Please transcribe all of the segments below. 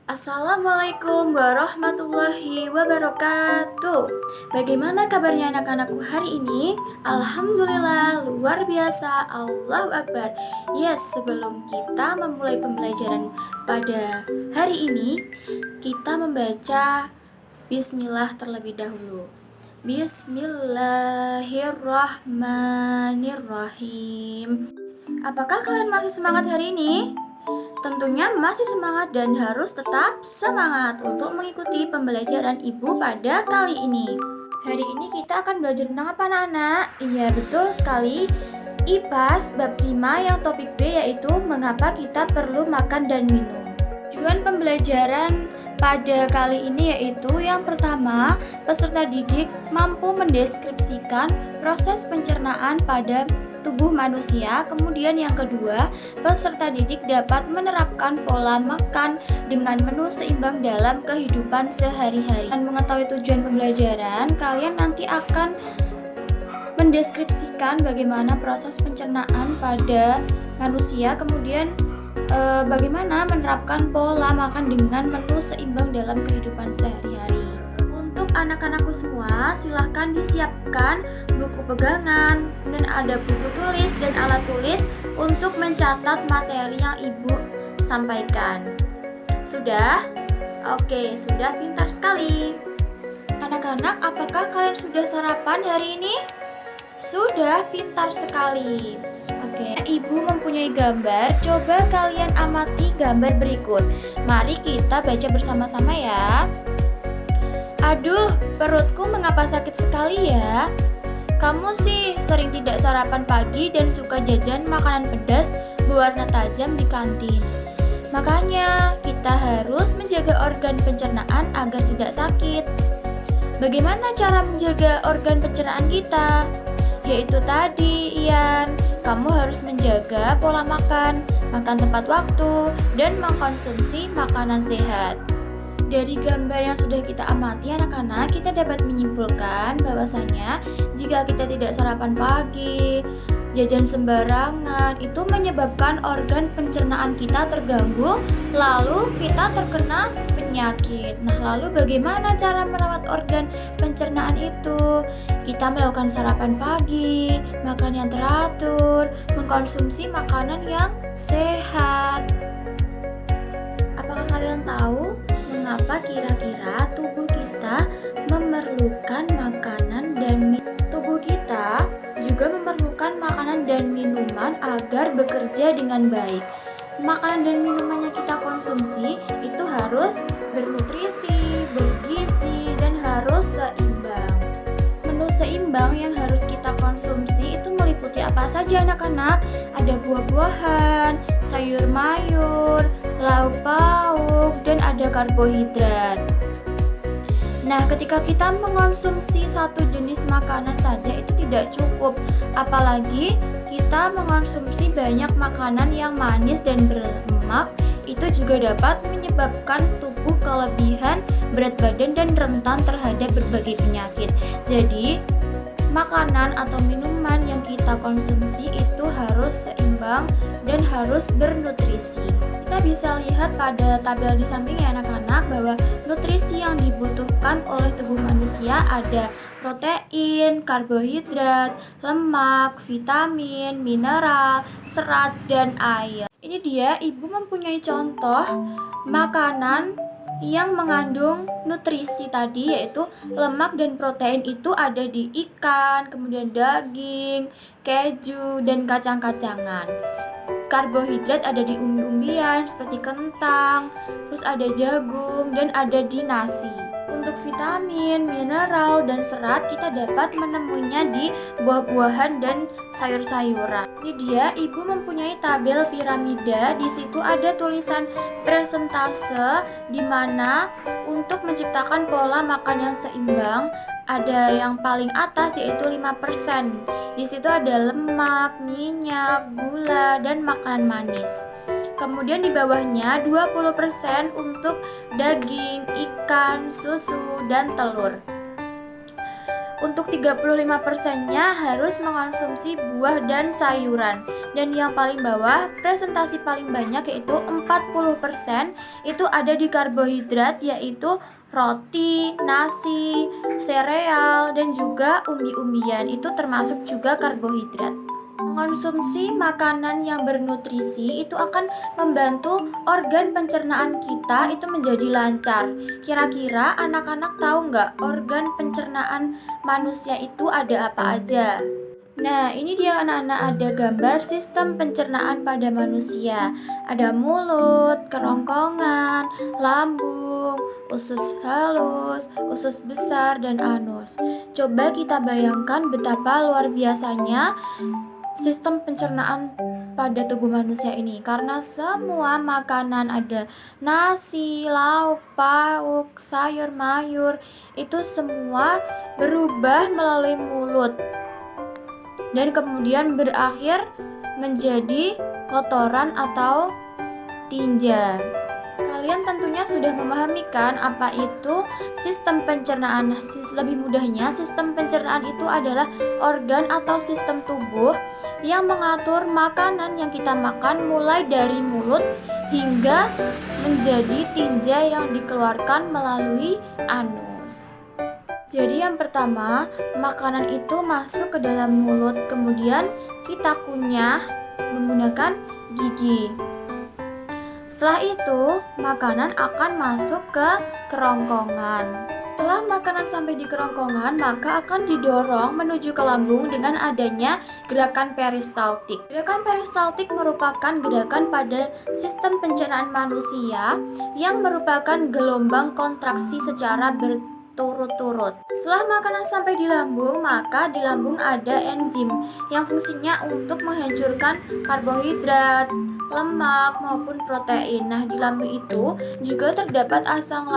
Assalamualaikum warahmatullahi wabarakatuh. Bagaimana kabarnya anak-anakku hari ini? Alhamdulillah, luar biasa. Allahu Akbar. Yes, sebelum kita memulai pembelajaran pada hari ini, kita membaca Bismillah terlebih dahulu. Bismillahirrahmanirrahim. Apakah kalian masih semangat hari ini? Tentunya masih semangat dan harus tetap semangat untuk mengikuti pembelajaran Ibu pada kali ini. Hari ini kita akan belajar tentang apa, anak-anak? Iya, betul sekali. IPAS bab 5 yang topik B yaitu mengapa kita perlu makan dan minum. Tujuan pembelajaran pada kali ini yaitu yang pertama, peserta didik mampu mendeskripsikan proses pencernaan pada tubuh manusia. Kemudian yang kedua, peserta didik dapat menerapkan pola makan dengan menu seimbang dalam kehidupan sehari-hari. Dan mengetahui tujuan pembelajaran, kalian nanti akan mendeskripsikan bagaimana proses pencernaan pada manusia, kemudian bagaimana menerapkan pola makan dengan menu seimbang dalam kehidupan sehari-hari. Untuk anak-anakku semua, silahkan disiapkan buku pegangan, dan ada buku tulis dan alat tulis untuk mencatat materi yang Ibu sampaikan. Sudah? Oke, sudah, pintar sekali. Anak-anak, apakah kalian sudah sarapan hari ini? Sudah, pintar sekali. Oke, Ibu mempunyai gambar. Coba kalian amati gambar berikut. Mari kita baca bersama-sama ya. Aduh, perutku mengapa sakit sekali ya? Kamu sih sering tidak sarapan pagi dan suka jajan makanan pedas berwarna tajam di kantin. Makanya kita harus menjaga organ pencernaan agar tidak sakit. Bagaimana cara menjaga organ pencernaan kita? Yaitu tadi, Ian, kamu harus menjaga pola makan, makan tepat waktu, dan mengkonsumsi makanan sehat. Dari gambar yang sudah kita amati anak-anak, kita dapat menyimpulkan bahwasanya jika kita tidak sarapan pagi, jajan sembarangan, itu menyebabkan organ pencernaan kita terganggu, lalu kita terkena penyakit. Nah, lalu bagaimana cara merawat organ pencernaan itu? Kita melakukan sarapan pagi, makan yang teratur, mengkonsumsi makanan yang sehat. Apakah kalian tahu mengapa kira-kira tubuh kita memerlukan makanan dan minuman? Tubuh kita juga memerlukan makanan dan minuman agar bekerja dengan baik. Makanan dan minuman yang kita konsumsi itu harus bernutrisi, bergizi, dan harus seimbang. Menu seimbang yang harus kita konsumsi itu meliputi apa saja anak-anak? Ada buah-buahan, sayur mayur, lauk pauk, dan ada karbohidrat. Nah, ketika kita mengonsumsi satu jenis makanan saja itu tidak cukup, apalagi kita mengonsumsi banyak makanan yang manis dan berlemak, itu juga dapat menyebabkan tubuh kelebihan berat badan dan rentan terhadap berbagai penyakit. Jadi, makanan atau minuman yang kita konsumsi itu harus seimbang dan harus bernutrisi. Kita bisa lihat pada tabel di samping ya anak-anak bahwa nutrisi yang dibutuhkan oleh tubuh manusia ada protein, karbohidrat, lemak, vitamin, mineral, serat, dan air. Ini dia, Ibu mempunyai contoh makanan yang mengandung nutrisi tadi, yaitu lemak dan protein itu ada di ikan, kemudian daging, keju, dan kacang-kacangan. Karbohidrat ada di umbi-umbian seperti kentang, terus ada jagung, dan ada di nasi. Untuk vitamin, mineral, dan serat kita dapat menemuinya di buah-buahan dan sayur-sayuran. Ini dia, Ibu mempunyai tabel piramida. Di situ ada tulisan presentase di mana untuk menciptakan pola makan yang seimbang ada yang paling atas yaitu 5%. Di situ ada lemak, minyak, gula, dan makanan manis. Kemudian di bawahnya 20% untuk daging, ikan, susu, dan telur. Untuk 35%-nya harus mengonsumsi buah dan sayuran. Dan yang paling bawah, presentasi paling banyak yaitu 40% itu ada di karbohidrat, yaitu roti, nasi, sereal, dan juga umbi-umbian. Itu termasuk juga karbohidrat. Mengonsumsi makanan yang bernutrisi itu akan membantu organ pencernaan kita itu menjadi lancar. Kira-kira anak-anak tahu nggak organ pencernaan manusia itu ada apa aja? Nah, ini dia anak-anak, ada gambar sistem pencernaan pada manusia. Ada mulut, kerongkongan, lambung, usus halus, usus besar, dan anus. Coba kita bayangkan betapa luar biasanya sistem pencernaan pada tubuh manusia ini, karena semua makanan, ada nasi, lauk, pauk, sayur, mayur, itu semua berubah melalui mulut dan kemudian berakhir menjadi kotoran atau tinja. Kalian tentunya sudah memahami kan apa itu sistem pencernaan. Lebih mudahnya, sistem pencernaan itu adalah organ atau sistem tubuh yang mengatur makanan yang kita makan mulai dari mulut hingga menjadi tinja yang dikeluarkan melalui anus. Jadi yang pertama, makanan itu masuk ke dalam mulut, kemudian kita kunyah menggunakan gigi. Setelah itu, makanan akan masuk ke kerongkongan. Setelah makanan sampai di kerongkongan, maka akan didorong menuju ke lambung dengan adanya gerakan peristaltik. Gerakan peristaltik merupakan gerakan pada sistem pencernaan manusia yang merupakan gelombang kontraksi secara berturut-turut. Setelah makanan sampai di lambung, maka di lambung ada enzim yang fungsinya untuk menghancurkan karbohidrat, lemak maupun protein. Nah, di lambung itu juga terdapat asam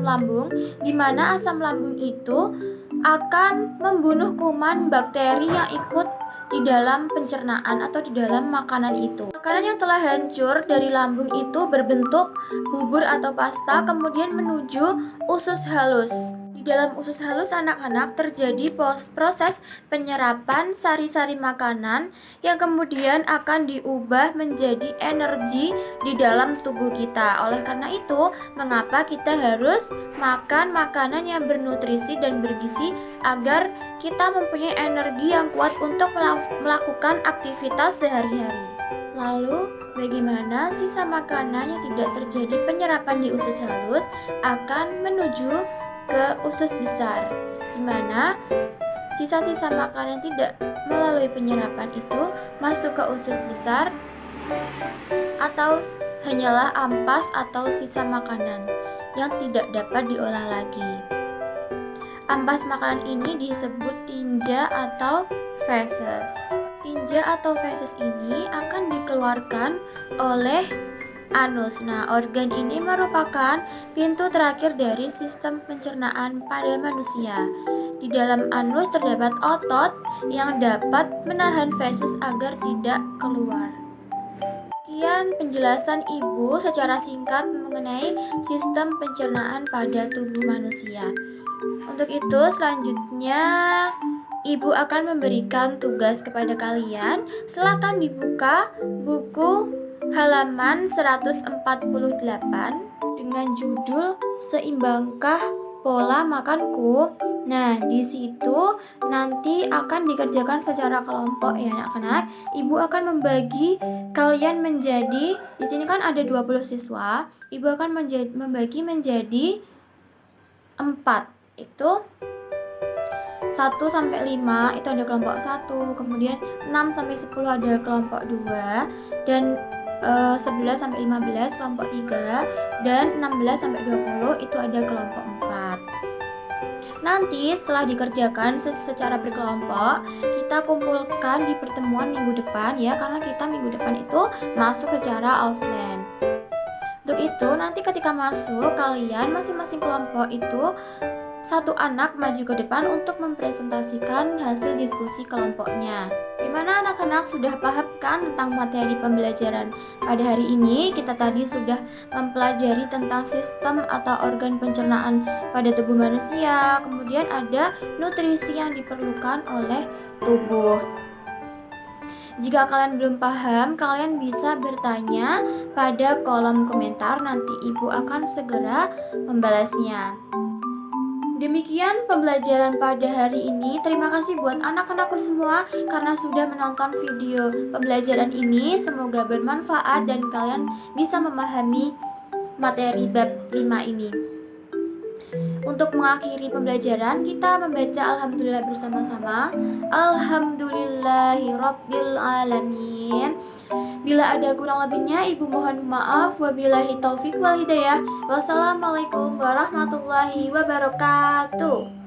lambung, di mana asam lambung itu akan membunuh kuman bakteri yang ikut di dalam pencernaan atau di dalam makanan itu. Makanan yang telah hancur dari lambung itu berbentuk bubur atau pasta, kemudian menuju usus halus. Di dalam usus halus anak-anak terjadi proses penyerapan sari-sari makanan yang kemudian akan diubah menjadi energi di dalam tubuh kita. Oleh karena itu, mengapa kita harus makan makanan yang bernutrisi dan bergizi agar kita mempunyai energi yang kuat untuk melakukan aktivitas sehari-hari. Lalu, bagaimana sisa makanan yang tidak terjadi penyerapan di usus halus akan menuju ke usus besar, di mana sisa-sisa makanan yang tidak melalui penyerapan itu masuk ke usus besar atau hanyalah ampas atau sisa makanan yang tidak dapat diolah lagi. Ampas makanan ini disebut tinja atau feses. Tinja atau feses ini akan dikeluarkan oleh anus. Nah, organ ini merupakan pintu terakhir dari sistem pencernaan pada manusia. Di dalam anus terdapat otot yang dapat menahan feses agar tidak keluar. Sekian penjelasan Ibu secara singkat mengenai sistem pencernaan pada tubuh manusia. Untuk itu, selanjutnya Ibu akan memberikan tugas kepada kalian. Silakan dibuka buku halaman 148 dengan judul Seimbangkah Pola Makanku. Nah, di situ nanti akan dikerjakan secara kelompok ya anak-anak. Ibu akan membagi kalian menjadi, di sini kan ada 20 siswa. Ibu akan membagi menjadi 4. Itu 1 sampai 5 itu ada kelompok 1, kemudian 6 sampai 10 ada kelompok 2, dan 11 sampai 15 kelompok 3, dan 16 sampai 20 itu ada kelompok 4. Nanti setelah dikerjakan secara berkelompok, kita kumpulkan di pertemuan minggu depan ya, karena kita minggu depan itu masuk secara offline. Untuk itu nanti ketika masuk, kalian masing-masing kelompok itu satu anak maju ke depan untuk mempresentasikan hasil diskusi kelompoknya. Gimana anak-anak, sudah paham kan tentang materi pembelajaran? Pada hari ini kita tadi sudah mempelajari tentang sistem atau organ pencernaan pada tubuh manusia. Kemudian ada nutrisi yang diperlukan oleh tubuh. Jika kalian belum paham, kalian bisa bertanya pada kolom komentar, nanti ibu akan segera membalasnya. Demikian pembelajaran pada hari ini. Terima kasih buat anak-anakku semua karena sudah menonton video pembelajaran ini. Semoga bermanfaat dan kalian bisa memahami materi bab 5 ini. Untuk mengakhiri pembelajaran, kita membaca Alhamdulillah bersama-sama. Alhamdulillahirabbil alamin. Bila ada kurang lebihnya, ibu mohon maaf. Wabillahi taufik wal hidayah. Wassalamualaikum warahmatullahi wabarakatuh.